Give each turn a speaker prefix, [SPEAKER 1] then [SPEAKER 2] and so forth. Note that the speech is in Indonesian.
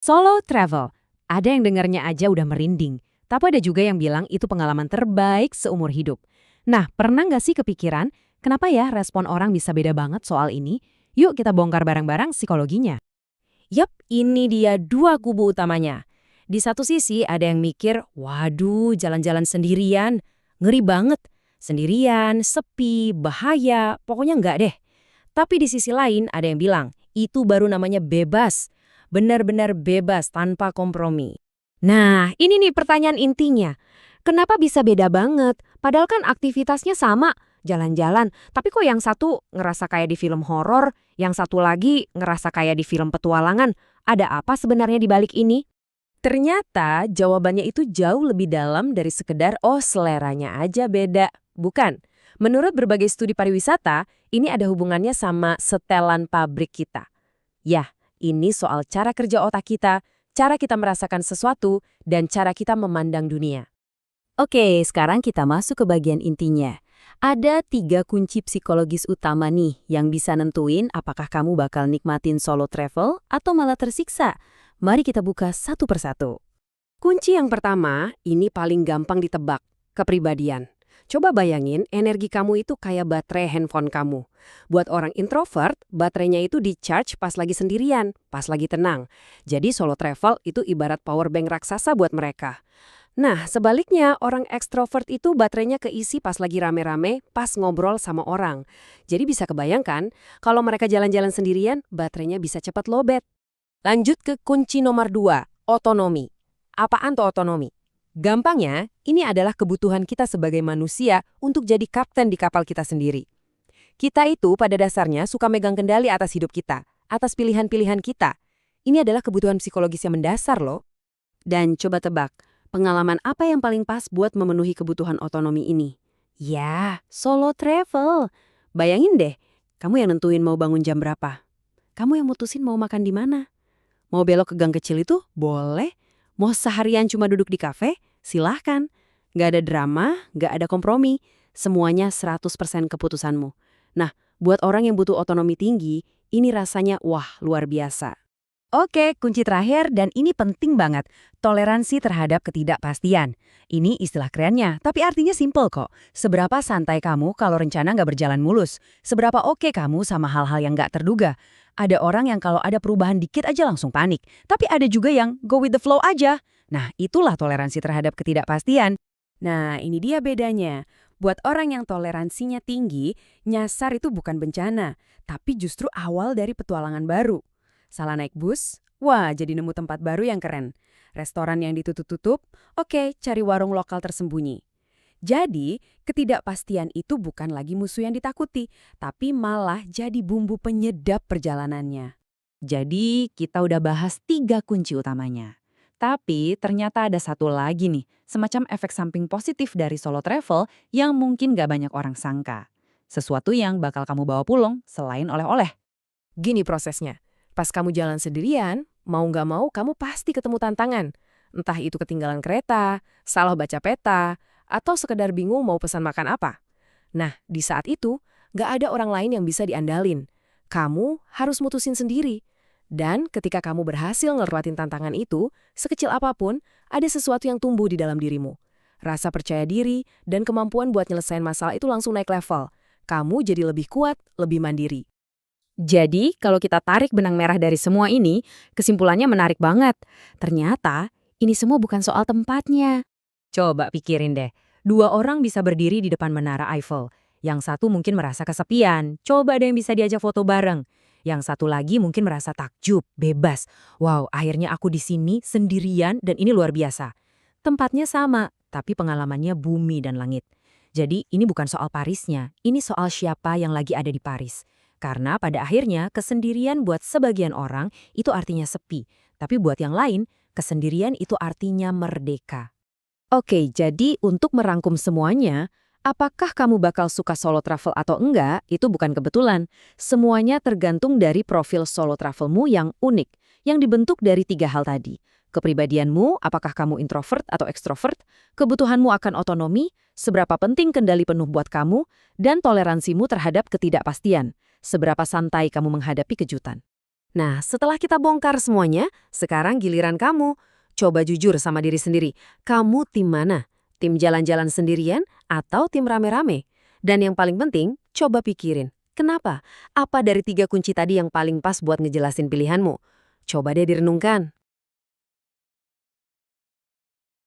[SPEAKER 1] Solo travel. Ada yang dengarnya aja udah merinding. Tapi ada juga yang bilang itu pengalaman terbaik seumur hidup. Nah, pernah nggak sih kepikiran, kenapa ya respon orang bisa beda banget soal ini? Yuk kita bongkar bareng-bareng psikologinya.
[SPEAKER 2] Yap, ini dia dua kubu utamanya. Di satu sisi ada yang mikir, waduh jalan-jalan sendirian, ngeri banget. Sendirian, sepi, bahaya, pokoknya enggak deh. Tapi di sisi lain ada yang bilang, itu baru namanya bebas. Benar-benar bebas tanpa kompromi.
[SPEAKER 1] Nah, ini nih pertanyaan intinya. Kenapa bisa beda banget? Padahal kan aktivitasnya sama, jalan-jalan. Tapi kok yang satu ngerasa kayak di film horor, yang satu lagi ngerasa kayak di film petualangan. Ada apa sebenarnya di balik ini?
[SPEAKER 2] Ternyata jawabannya itu jauh lebih dalam dari sekedar oh seleranya aja beda. Bukan. Menurut berbagai studi pariwisata, ini ada hubungannya sama setelan pabrik kita. Ya, ini soal cara kerja otak kita, cara kita merasakan sesuatu, dan cara kita memandang dunia.
[SPEAKER 1] Oke, sekarang kita masuk ke bagian intinya. Ada 3 kunci psikologis utama nih yang bisa nentuin apakah kamu bakal nikmatin solo travel atau malah tersiksa. Mari kita buka satu persatu.
[SPEAKER 2] Kunci yang pertama, ini paling gampang ditebak, kepribadian. Coba bayangin energi kamu itu kayak baterai handphone kamu. Buat orang introvert, baterainya itu di-charge pas lagi sendirian, pas lagi tenang. Jadi solo travel itu ibarat power bank raksasa buat mereka. Nah, sebaliknya orang ekstrovert itu baterainya keisi pas lagi rame-rame, pas ngobrol sama orang. Jadi bisa kebayangkan, kalau mereka jalan-jalan sendirian, baterainya bisa cepat lowbat. Lanjut ke kunci nomor 2, otonomi. Apaan tuh otonomi? Gampangnya, ini adalah kebutuhan kita sebagai manusia untuk jadi kapten di kapal kita sendiri. Kita itu pada dasarnya suka megang kendali atas hidup kita, atas pilihan-pilihan kita. Ini adalah kebutuhan psikologis yang mendasar loh.
[SPEAKER 1] Dan coba tebak, pengalaman apa yang paling pas buat memenuhi kebutuhan otonomi ini? Ya, solo travel. Bayangin deh, kamu yang nentuin mau bangun jam berapa. Kamu yang mutusin mau makan di mana. Mau belok ke gang kecil itu? Boleh. Mau seharian cuma duduk di kafe? Silahkan. Nggak ada drama, nggak ada kompromi. Semuanya 100% keputusanmu. Nah, buat orang yang butuh otonomi tinggi, ini rasanya wah luar biasa. Oke, kunci terakhir dan ini penting banget. Toleransi terhadap ketidakpastian. Ini istilah kerennya, tapi artinya simple kok. Seberapa santai kamu kalau rencana nggak berjalan mulus? Seberapa oke kamu sama hal-hal yang nggak terduga? Ada orang yang kalau ada perubahan dikit aja langsung panik. Tapi ada juga yang go with the flow aja. Nah, itulah toleransi terhadap ketidakpastian.
[SPEAKER 2] Nah, ini dia bedanya. Buat orang yang toleransinya tinggi, nyasar itu bukan bencana, tapi justru awal dari petualangan baru. Salah naik bus? Wah, jadi nemu tempat baru yang keren. Restoran yang ditutup-tutup? Oke, cari warung lokal tersembunyi. Jadi, ketidakpastian itu bukan lagi musuh yang ditakuti, tapi malah jadi bumbu penyedap perjalanannya.
[SPEAKER 1] Jadi, kita udah bahas 3 kunci utamanya. Tapi ternyata ada satu lagi nih, semacam efek samping positif dari solo travel yang mungkin gak banyak orang sangka. Sesuatu yang bakal kamu bawa pulang selain oleh-oleh.
[SPEAKER 2] Gini prosesnya. Pas kamu jalan sendirian, mau nggak mau kamu pasti ketemu tantangan. Entah itu ketinggalan kereta, salah baca peta, atau sekedar bingung mau pesan makan apa. Nah, di saat itu, nggak ada orang lain yang bisa diandalin. Kamu harus mutusin sendiri. Dan ketika kamu berhasil ngelewatin tantangan itu, sekecil apapun, ada sesuatu yang tumbuh di dalam dirimu. Rasa percaya diri dan kemampuan buat nyelesain masalah itu langsung naik level. Kamu jadi lebih kuat, lebih mandiri.
[SPEAKER 1] Jadi, kalau kita tarik benang merah dari semua ini, kesimpulannya menarik banget. Ternyata, ini semua bukan soal tempatnya. Coba pikirin deh, 2 orang bisa berdiri di depan menara Eiffel. Yang satu mungkin merasa kesepian, coba ada yang bisa diajak foto bareng. Yang satu lagi mungkin merasa takjub, bebas. Wow, akhirnya aku di sini sendirian dan ini luar biasa. Tempatnya sama, tapi pengalamannya bumi dan langit. Jadi, ini bukan soal Parisnya, ini soal siapa yang lagi ada di Paris. Karena pada akhirnya kesendirian buat sebagian orang itu artinya sepi. Tapi buat yang lain, kesendirian itu artinya merdeka. Oke, jadi untuk merangkum semuanya, apakah kamu bakal suka solo travel atau enggak, itu bukan kebetulan. Semuanya tergantung dari profil solo travelmu yang unik, yang dibentuk dari 3 hal tadi. Kepribadianmu, apakah kamu introvert atau ekstrovert, kebutuhanmu akan otonomi, seberapa penting kendali penuh buat kamu, dan toleransimu terhadap ketidakpastian. Seberapa santai kamu menghadapi kejutan.
[SPEAKER 2] Nah, setelah kita bongkar semuanya, sekarang giliran kamu. Coba jujur sama diri sendiri. Kamu tim mana? Tim jalan-jalan sendirian atau tim rame-rame? Dan yang paling penting, coba pikirin. Kenapa? Apa dari 3 kunci tadi yang paling pas buat ngejelasin pilihanmu? Coba deh direnungkan.